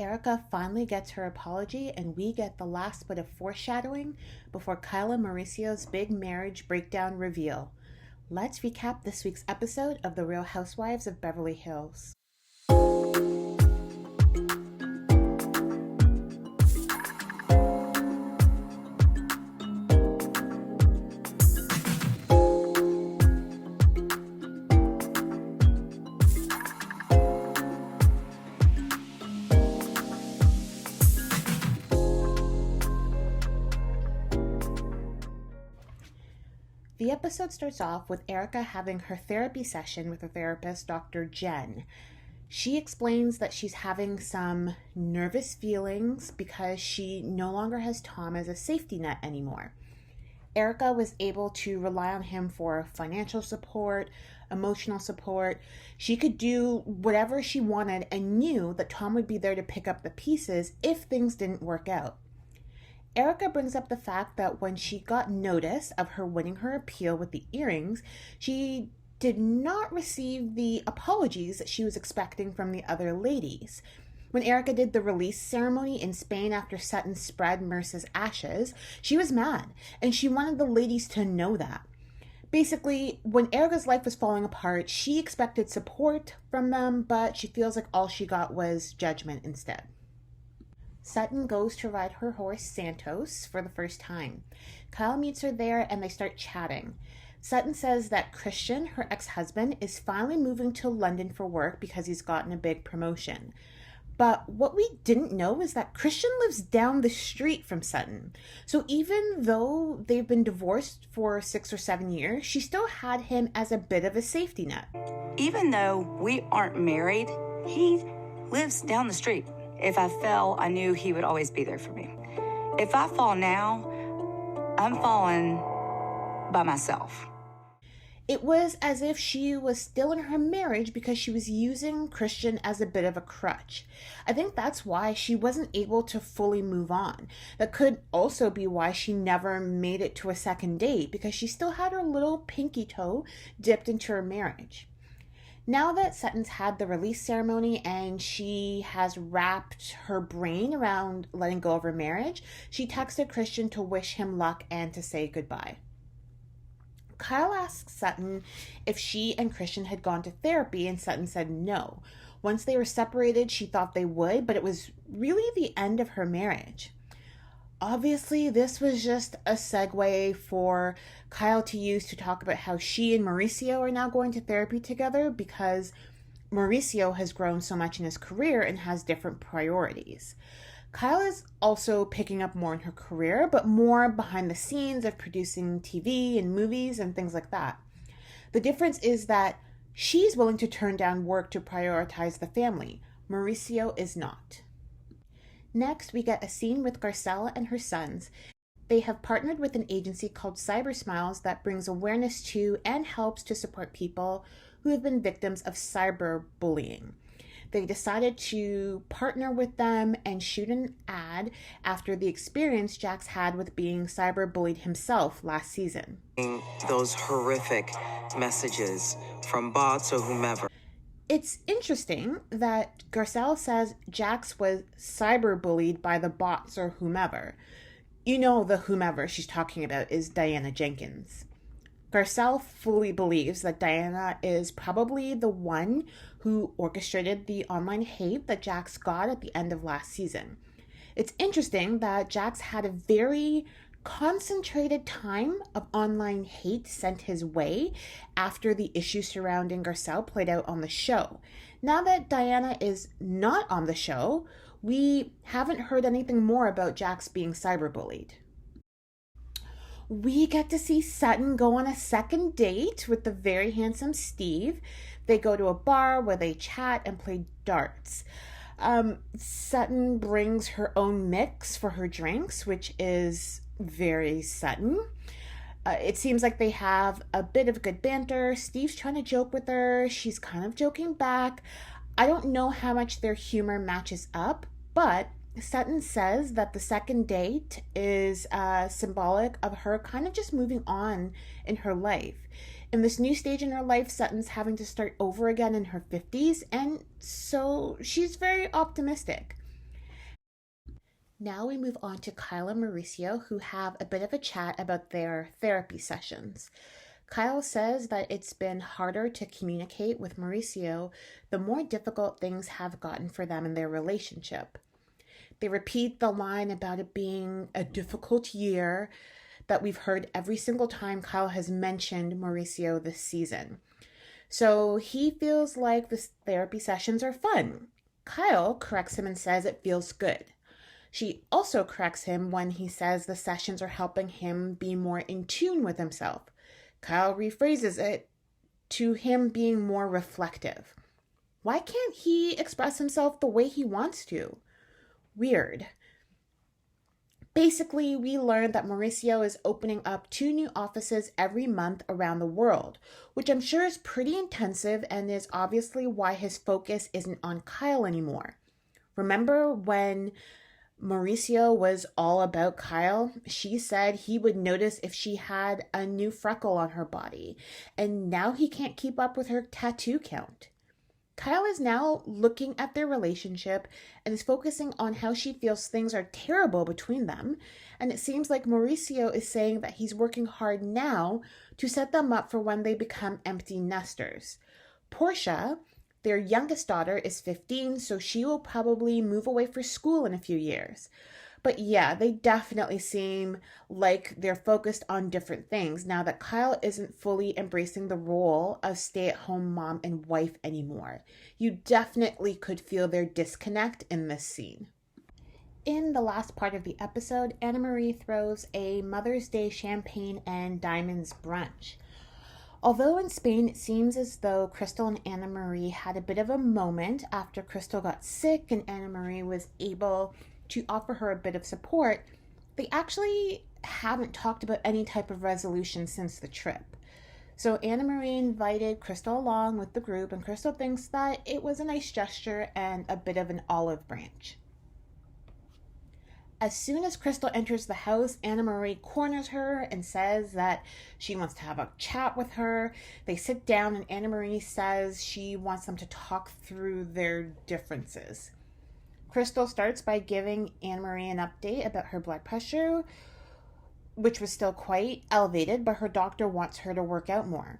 Erika finally gets her apology, and we get the last bit of foreshadowing before Kyle and Mauricio's big marriage breakdown reveal. Let's recap this week's episode of The Real Housewives of Beverly Hills. The episode starts off with Erika having her therapy session with her therapist, Dr. Jen. She explains that she's having some nervous feelings because she no longer has Tom as a safety net anymore. Erika was able to rely on him for financial support, emotional support. She could do whatever she wanted and knew that Tom would be there to pick up the pieces if things didn't work out. Erika brings up the fact that when she got notice of her winning her appeal with the earrings, she did not receive the apologies that she was expecting from the other ladies. When Erika did the release ceremony in Spain after Sutton spread Merce's ashes, she was mad, and she wanted the ladies to know that. Basically, when Erika's life was falling apart, she expected support from them, but she feels like all she got was judgment instead. Sutton goes to ride her horse, Santos, for the first time. Kyle meets her there and they start chatting. Sutton says that Christian, her ex-husband, is finally moving to London for work because he's gotten a big promotion. But what we didn't know is that Christian lives down the street from Sutton. So even though they've been divorced for 6 or 7 years, she still had him as a bit of a safety net. Even though we aren't married, he lives down the street. If I fell, I knew he would always be there for me. If I fall now, I'm falling by myself. It was as if she was still in her marriage because she was using Christian as a bit of a crutch. I think that's why she wasn't able to fully move on. That could also be why she never made it to a second date, because she still had her little pinky toe dipped into her marriage. Now that Sutton's had the release ceremony and she has wrapped her brain around letting go of her marriage, she texted Christian to wish him luck and to say goodbye. Kyle asks Sutton if she and Christian had gone to therapy, and Sutton said no. Once they were separated, she thought they would, but it was really the end of her marriage. Obviously, this was just a segue for Kyle to use to talk about how she and Mauricio are now going to therapy together because Mauricio has grown so much in his career and has different priorities. Kyle is also picking up more in her career, but more behind the scenes of producing TV and movies and things like that. The difference is that she's willing to turn down work to prioritize the family. Mauricio is not. Next, we get a scene with Garcelle and her sons. They have partnered with an agency called Cyber Smiles that brings awareness to and helps to support people who have been victims of cyberbullying. They decided to partner with them and shoot an ad after the experience Jax had with being cyberbullied himself last season. Those horrific messages from bots or whomever. It's interesting that Garcelle says Jax was cyberbullied by the bots or whomever. You know, the whomever she's talking about is Diana Jenkins. Garcelle fully believes that Diana is probably the one who orchestrated the online hate that Jax got at the end of last season. It's interesting that Jax had a very concentrated time of online hate sent his way after the issues surrounding Garcelle played out on the show. Now that Diana is not on the show, we haven't heard anything more about Jax being cyberbullied. We get to see Sutton go on a second date with the very handsome Steve. They go to a bar where they chat and play darts. Sutton brings her own mix for her drinks, which is very Sutton. It seems like they have a bit of good banter. Steve's trying to joke with her. She's kind of joking back. I don't know how much their humor matches up, but Sutton says that the second date is symbolic of her kind of just moving on in her life. In this new stage in her life, Sutton's having to start over again in her 50s, and so she's very optimistic. Now we move on to Kyle and Mauricio, who have a bit of a chat about their therapy sessions. Kyle says that it's been harder to communicate with Mauricio the more difficult things have gotten for them in their relationship. They repeat the line about it being a difficult year that we've heard every single time Kyle has mentioned Mauricio this season. So he feels like the therapy sessions are fun. Kyle corrects him and says it feels good. She also corrects him when he says the sessions are helping him be more in tune with himself. Kyle rephrases it to him being more reflective. Why can't he express himself the way he wants to? Weird. Basically, we learned that Mauricio is opening up 2 new offices every month around the world, which I'm sure is pretty intensive and is obviously why his focus isn't on Kyle anymore. Remember when Mauricio was all about Kyle? She said he would notice if she had a new freckle on her body, and now he can't keep up with her tattoo count. Kyle is now looking at their relationship and is focusing on how she feels things are terrible between them, and it seems like Mauricio is saying that he's working hard now to set them up for when they become empty nesters. Portia, their youngest daughter, is 15, so she will probably move away for school in a few years. But yeah, they definitely seem like they're focused on different things now that Kyle isn't fully embracing the role of stay-at-home mom and wife anymore. You definitely could feel their disconnect in this scene. In the last part of the episode, Annemarie throws a Mother's Day champagne and diamonds brunch. Although in Spain it seems as though Crystal and Annemarie had a bit of a moment after Crystal got sick and Annemarie was able to offer her a bit of support, they actually haven't talked about any type of resolution since the trip. So Annemarie invited Crystal along with the group, and Crystal thinks that it was a nice gesture and a bit of an olive branch. As soon as Crystal enters the house, Annemarie corners her and says that she wants to have a chat with her. They sit down and Annemarie says she wants them to talk through their differences. Crystal starts by giving Annemarie an update about her blood pressure, which was still quite elevated, but her doctor wants her to work out more.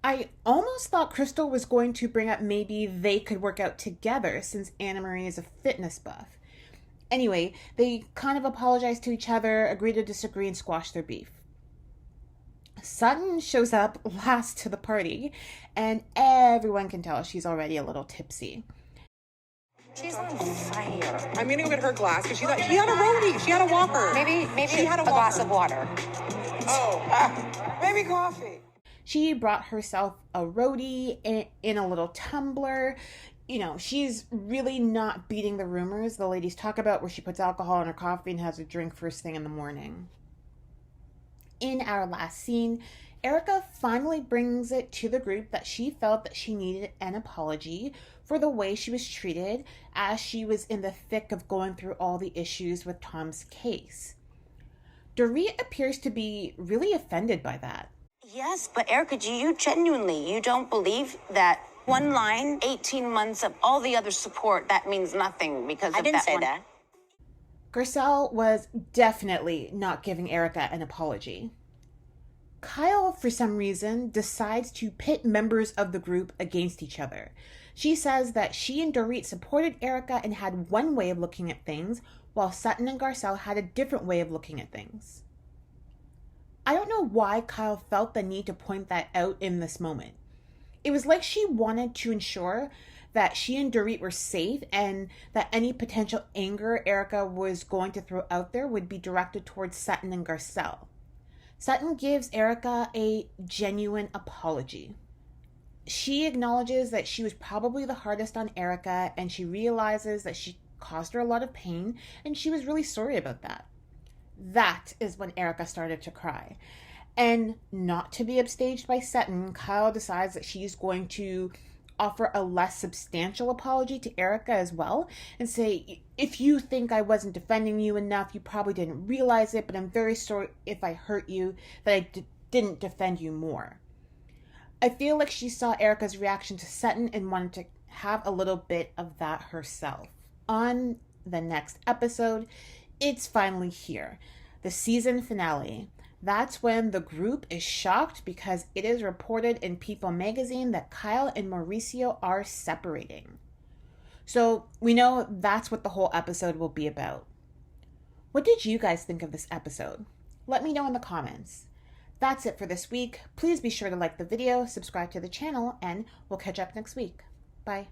I almost thought Crystal was going to bring up maybe they could work out together since Annemarie is a fitness buff. Anyway, they kind of apologize to each other, agree to disagree, and squash their beef. Sutton shows up last to the party, and everyone can tell she's already a little tipsy. She's on fire. I'm gonna go get her glass because she had a roadie. She had a walker. Maybe she had a glass of water. Oh, maybe coffee. She brought herself a roadie in a little tumbler. You know, she's really not beating the rumors the ladies talk about where she puts alcohol in her coffee and has a drink first thing in the morning. In our last scene, Erika finally brings it to the group that she felt that she needed an apology for the way she was treated as she was in the thick of going through all the issues with Tom's case. Dorit appears to be really offended by that. Yes, but Erika, do you genuinely, don't believe that one line, 18 months of all the other support, that means nothing because I of didn't that say one? that. Garcelle was definitely not giving Erika an apology. Kyle, for some reason, decides to pit members of the group against each other. She says that she and Dorit supported Erika and had one way of looking at things, while Sutton and Garcelle had a different way of looking at things. I don't know why Kyle felt the need to point that out in this moment. It was like she wanted to ensure that she and Dorit were safe and that any potential anger Erika was going to throw out there would be directed towards Sutton and Garcelle. Sutton gives Erika a genuine apology. She acknowledges that she was probably the hardest on Erika, and she realizes that she caused her a lot of pain, and she was really sorry about that. That is when Erika started to cry. And not to be upstaged by Sutton, Kyle decides that she's going to offer a less substantial apology to Erika as well and say, if you think I wasn't defending you enough, you probably didn't realize it, but I'm very sorry if I hurt you, that I didn't defend you more. I feel like she saw Erika's reaction to Sutton and wanted to have a little bit of that herself. On the next episode, It's finally here, the season finale. That's when the group is shocked because it is reported in People magazine that Kyle and Mauricio are separating. So we know that's what the whole episode will be about. What did you guys think of this episode? Let me know in the comments. That's it for this week. Please be sure to like the video, subscribe to the channel, and we'll catch up next week. Bye.